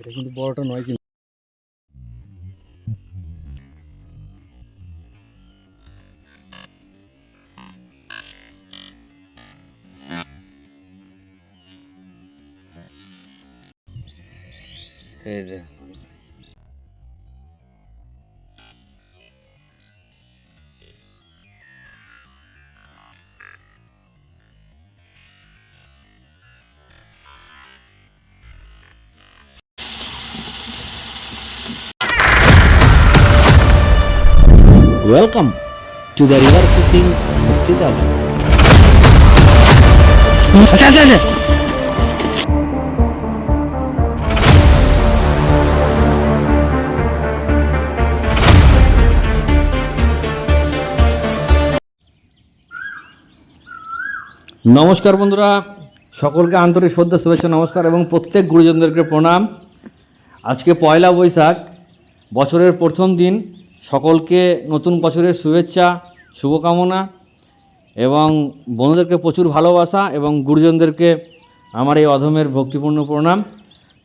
এটা কিন্তু বড়টা নয় কিন্তু। এই যে Welcome to the river fishing Sitagar. নমস্কার বন্ধুরা, সকলকে আন্তরিক শ্রদ্ধা, শুভেচ্ছা, নমস্কার এবং প্রত্যেক গুরুজনদেরকে প্রণাম। আজকে পয়লা বৈশাখ, বছরের প্রথম দিন। সকলকে নতুন বছরের শুভেচ্ছা, শুভকামনা এবং বন্ধুদেরকে প্রচুর ভালোবাসা এবং গুরুজনদেরকে আমার এই অধমের ভক্তিপূর্ণ প্রণাম।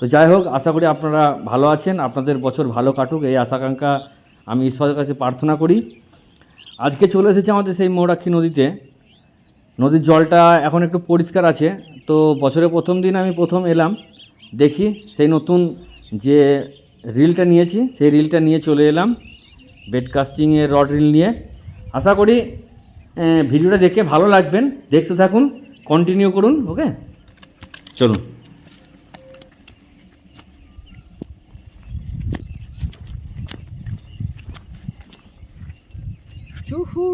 তো যাই হোক, আশা করি আপনারা ভালো আছেন, আপনাদের বছর ভালো কাটুক, এই আশাকাঙ্ক্ষা আমি ঈশ্বরের কাছে প্রার্থনা করি। আজকে চলে এসেছে আমাদের সেই মৌরাক্ষী নদীতে। নদীর জলটা এখন একটু পরিষ্কার আছে। তো বছরের প্রথম দিন আমি প্রথম এলাম, দেখি সেই নতুন যে রিলটা নিয়েছি সেই রিলটা নিয়ে চলে এলাম, বেড কাস্টিংয়ের রড রিল নিয়ে। আশা করি ভিডিওটা দেখে ভালো লাগবেন, দেখতে থাকুন, কন্টিনিউ করুন। ওকে, চলুন। চুহু,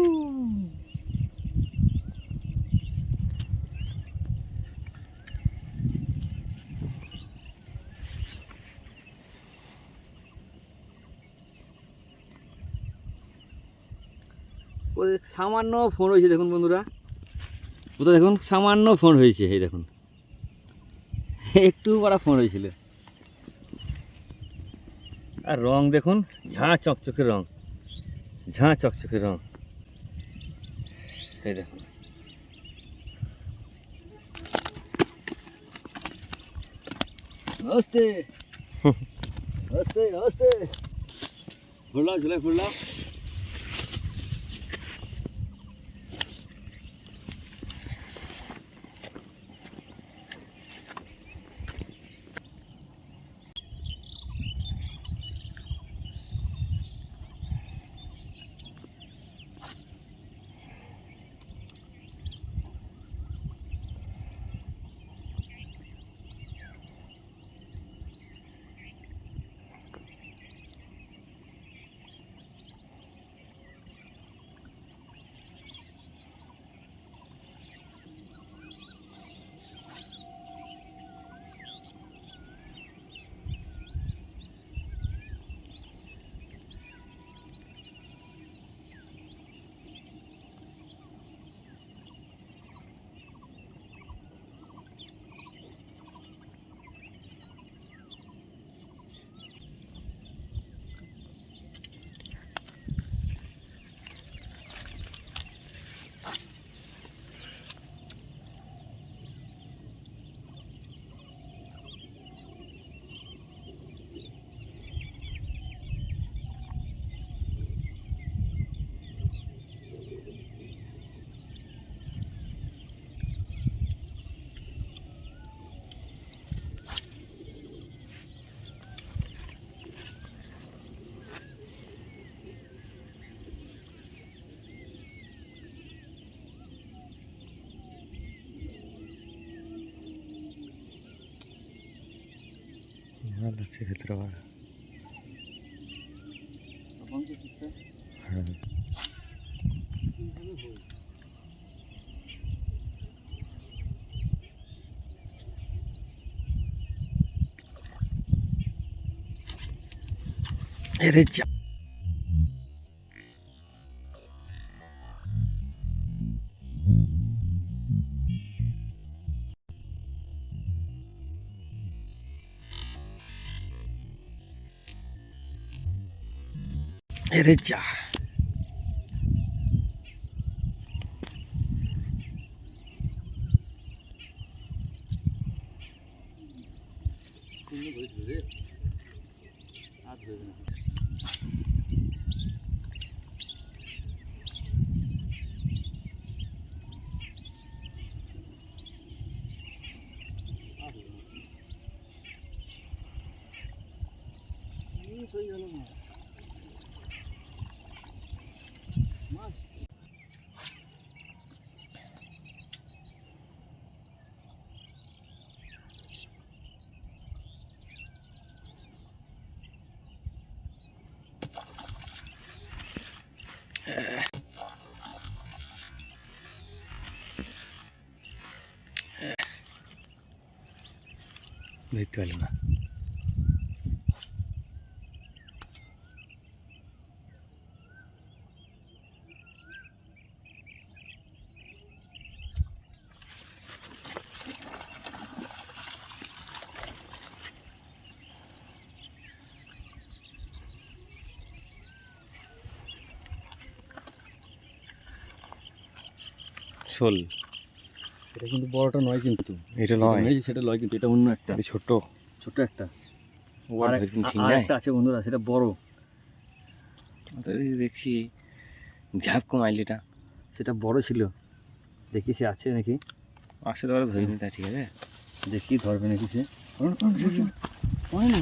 সামান্য ফোন হয়েছে দেখুন বন্ধুরা, কোথাও দেখুন সামান্য ফোন হয়েছে, এই দেখুন একটু বড় ফোন হয়েছিল। আর রং দেখুন, ঝাঁ চকচকে রং, ঝাঁ চকচকে রং, এই দেখুন। আস্তে আস্তে আস্তে ফুরলাম, ঝুলাই ফুরলাম। ভালো লাগছে ভেতরে আবার। হ্যাঁ, এরে যা, এরে যা। দেখতে পেলাম না। শোল, এটা কিন্তু বড়টা নয়, কিন্তু এটা নয়, সেটা নয়, কিন্তু এটা অন্য একটা ছোট ছোট একটা। ছিঙায় একটা আছে বন্ধুরা, সেটা বড়। দেখছি ঝাপ কমাইল, এটা সেটা বড় ছিল। দেখি সে আছে নাকি, আসে ধরে ধরিনি, তা ঠিক আছে, দেখি ধরবে নাকি সে। না,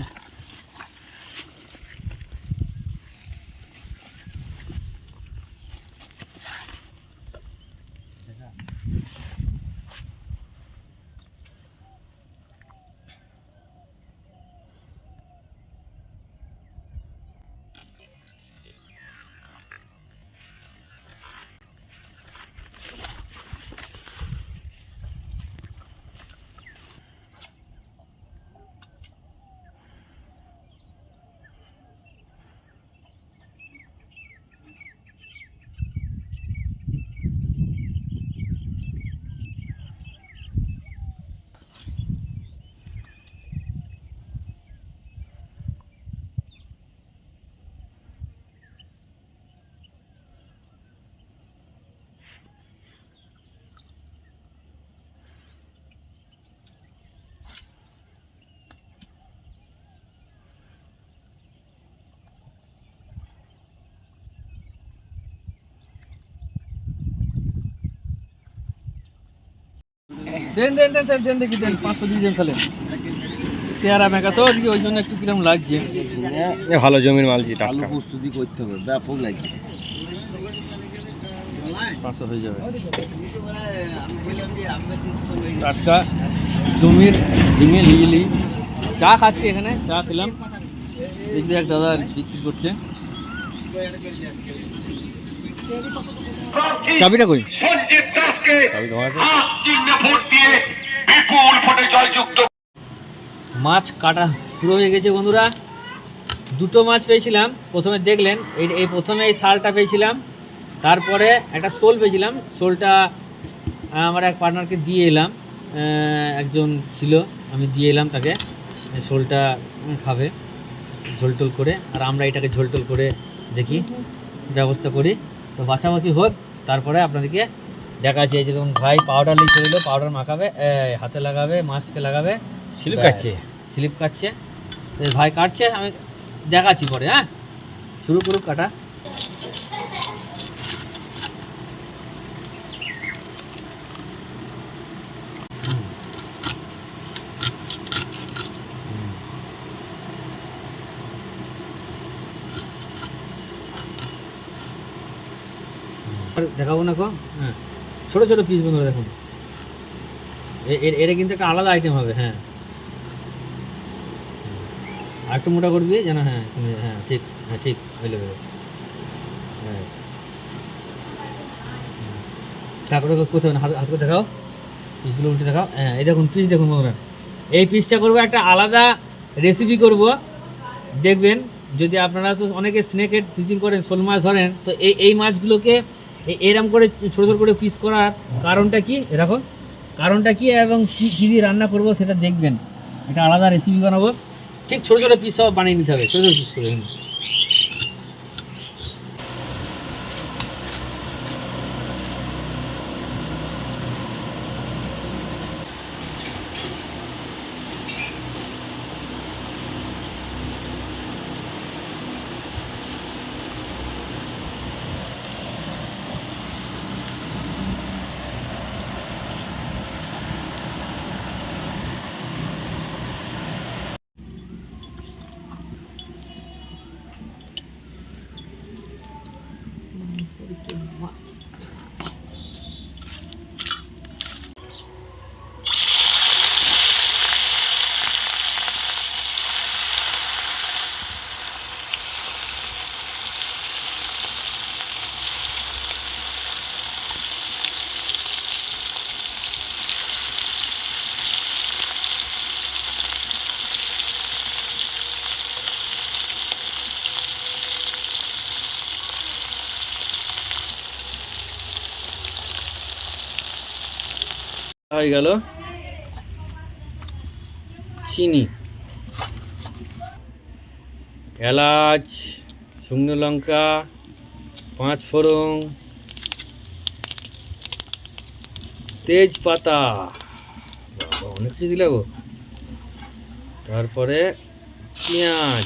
দেন দেন দেন দেন দেন, দেখি দেন, 500 দিয়ে দেন তাহলে। চেহারা মেকা তো ওদিকে, ওই জন্য একটু কিরম লাগছে। ভালো জমির মাল, যে ভালো টাটকা প্রস্তুতি করতে হবে, ব্যাপক লাগবে। 500 হয়ে যাবে। টাটকা জমির ঝিঙে লিগলি। চা খাচ্ছি এখানে, চা খেলাম। দেখি এক দাদা বিক্রি করছে। চাবিটা কই? তবে তোমার আছে? মাছ কাটা শুরু হয়ে গেছে বন্ধুরা। দুটো মাছ পেয়েছিলাম, প্রথমে দেখলেন এই প্রথমে এই শালটা পেয়েছিলাম, তারপরে একটা শোল পেয়েছিলাম। শোলটা আমার এক পার্টনারকে দিয়ে এলাম, একজন ছিল, আমি দিয়ে এলাম তাকে। শোলটা খাবে ঝোলটোল করে, আর আমরা এটাকে ঝোলটোল করে দেখি ব্যবস্থা করি। তো বাছাবাছি হোক, তারপরে আপনাদেরকে দেখাচ্ছি। এই যে দেখুন ভাই পাউডার নিয়ে চলে এলো, পাউডার মাখাবে, হাতে লাগাবে, মাছকে লাগাবে, স্লিপ কাটছে, স্লিপ কাটছে। ভাই কাটছে, আমি দেখাচ্ছি পরে। হ্যাঁ, শুরু করুক কাটা। দেখাবো না কো? হ্যাঁ, ছোটো ছোটো পিস বন্ধুরা দেখুন। এটা কিন্তু একটা আলাদা আইটেম হবে। হ্যাঁ, আর একটু মোটা করবি যেন। হ্যাঁ হ্যাঁ, ঠিক, হ্যাঁ ঠিক হয়ে যাবে। হ্যাঁ, তারপরে কোথাও হাত হাত করে দেখাও, পিসগুলো উল্টে দেখাও। হ্যাঁ, এই দেখুন পিস দেখুন বন্ধুরা, এই পিসটা করবো একটা আলাদা রেসিপি করব, দেখবেন। যদি আপনারা তো অনেকে স্নেক হেড ফিশিং করেন, শোল মাছ ধরেন, তো এই মাছগুলোকে এরম করে ছোটো ছোটো করে পিস করার কারণটা কি, এরকম কারণটা কি, এবং কী দিয়ে রান্না করব সেটা দেখবেন। এটা আলাদা রেসিপি বানাবো, ঠিক ছোটো ছোটো পিস সব বানিয়ে নিতে হবে, ছোটো ছোটো পিস করে। হয়ে গেল চিনি, এলাচ, শুকনো লঙ্কা, 5 ফোড়ন, তেজপাতা, বাবা অনেক কিছু দিলে গো। তারপরে পেঁয়াজ,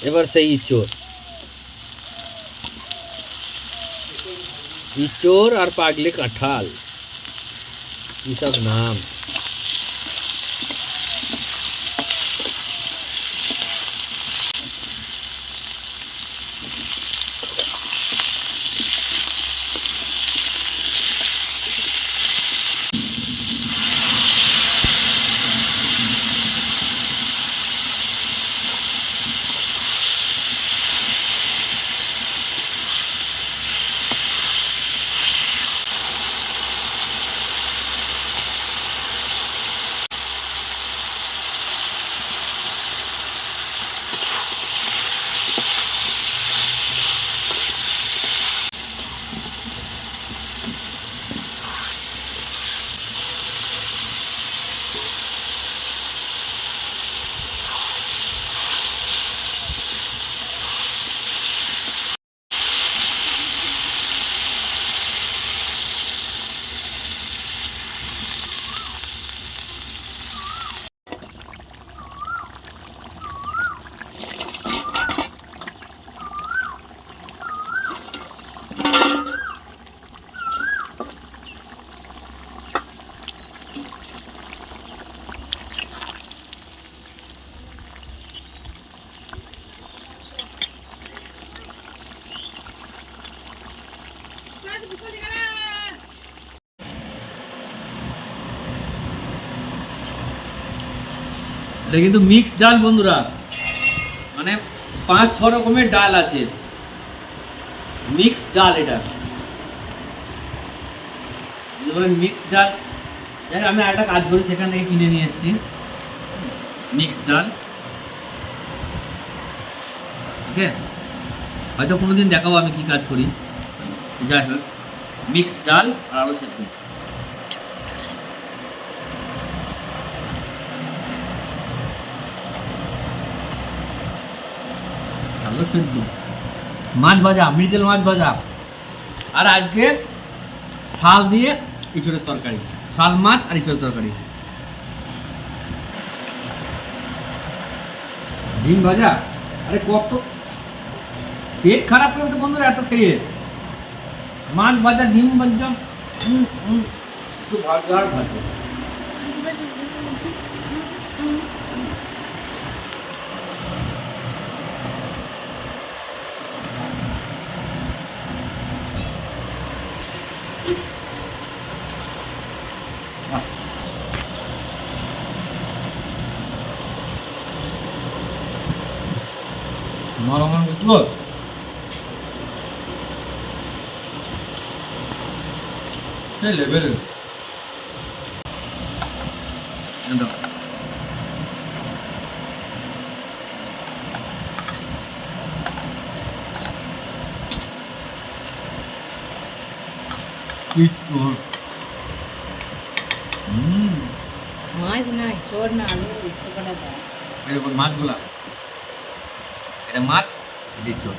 এবার সেই ইঁচড় আর পাগলে কাঁঠাল, কি সব নাম। এটা কিন্তু মিক্স ডাল বন্ধুরা, মানে 5-6 রকমের ডাল আছে, মিক্স ডাল। এটা বলে মিক্স ডাল। দেখ আমি একটা কাজ করি, সেখান থেকে কিনে নিয়ে এসেছি মিক্স ডাল। ঠিক আছে, হয়তো কোনোদিন দেখাবো আমি কি কাজ করি। যাই হোক, মিক্স ডাল আর আলু সেদ্ধ। আলু সেদ্ধ, মাছ ভাজা, মৃগেল মাছ ভাজা, আর আজকে শাল দিয়ে ইঁচড়ের তরকারি, শাল মাছ আর ইঁচড়ের তরকারি, ডিম ভাজা। আরে কত পেট খারাপ করে তো বন্ধুরা এত খেয়ে। মাছ ভাজা, ডিম ভাজা, ভাজা আর ভাজা। নরম বুঝলো, সেই লেভেল। মাছ নাই, ছোট না, আলু বুঝতে পারা যায়। এরকম মাছগুলা, এটা মাছ, এটা চোর।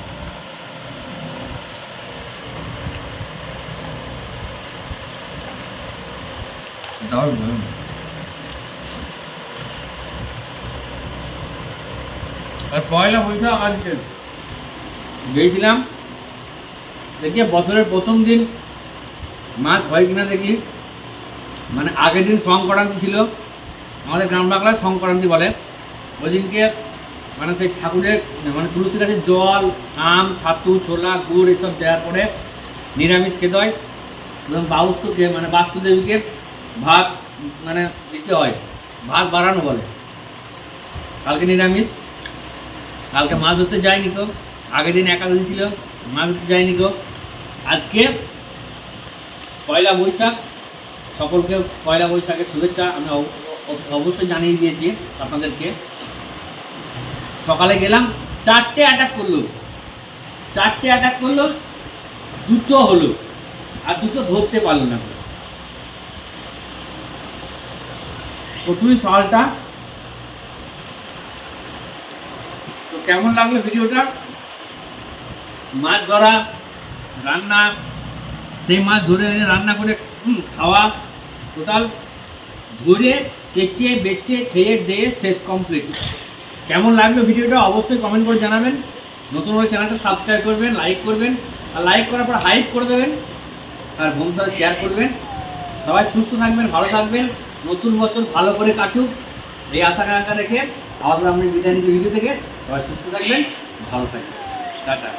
আর পয়লা বৈশাখ আজকে গিয়েছিলাম, দেখি বছরের প্রথম দিন মাছ হয় কিনা দেখি। মানে আগের দিন সংক্রান্তি ছিল, আমাদের গ্রাম বাংলায় সংক্রান্তি বলে। ওই দিনকে মানে সেই ঠাকুরের মানে তুলসী গাছের জল, আম, ছাতু, ছোলা, গুড় এসব দেওয়ার পরে নিরামিষ খেতে হয় এবং বাস্তুকে মানে বাস্তুদেবীকে ভাগ মানে দিতে হয়, ভাগ বাড়ানো বলে। কালকে নিরামিষ, কালকে মাছ ধরতে যায়নি তো, আগের দিন একাদশী ছিল, মাছ ধরতে যায়নি তো। আজকে পয়লা বৈশাখ, সকলকে পয়লা বৈশাখের শুভেচ্ছা আমি অবশ্যই জানিয়ে দিয়েছি আপনাদেরকে। সকালে গেলাম, 4টে অ্যাটাক করলো, 4টে অ্যাটাক করলো, 2টো হলো, আর 2টো ধরতে পারলো না। প্রথমে সওয়ালটা তো কেমন লাগলো ভিডিওটা? মাছ ধরা, রান্না, সেই মাছ ধরে এনে রান্না করে খাওয়া, টোটাল ধরে কেটে বেচে খেয়ে দিয়ে শেষ কমপ্লিট। কেমন লাগলো ভিডিওটা অবশ্যই কমেন্ট করে জানাবেন। নতুন হলে চ্যানেলটা সাবস্ক্রাইব করবেন, লাইক করবেন, আর লাইক করার পর হাইপ করে দেবেন, আর বন্ধুর সাথে শেয়ার করবেন। সবাই সুস্থ থাকবেন, ভালো থাকবেন, নতুন বছর ভালো করে কাটুক এই আশা আকাঙ্ক্ষা রেখে আবার আমি বিদায় নিচ্ছি ভিডিও থেকে। সবাই সুস্থ থাকবেন, ভালো থাকবেন, টাটা।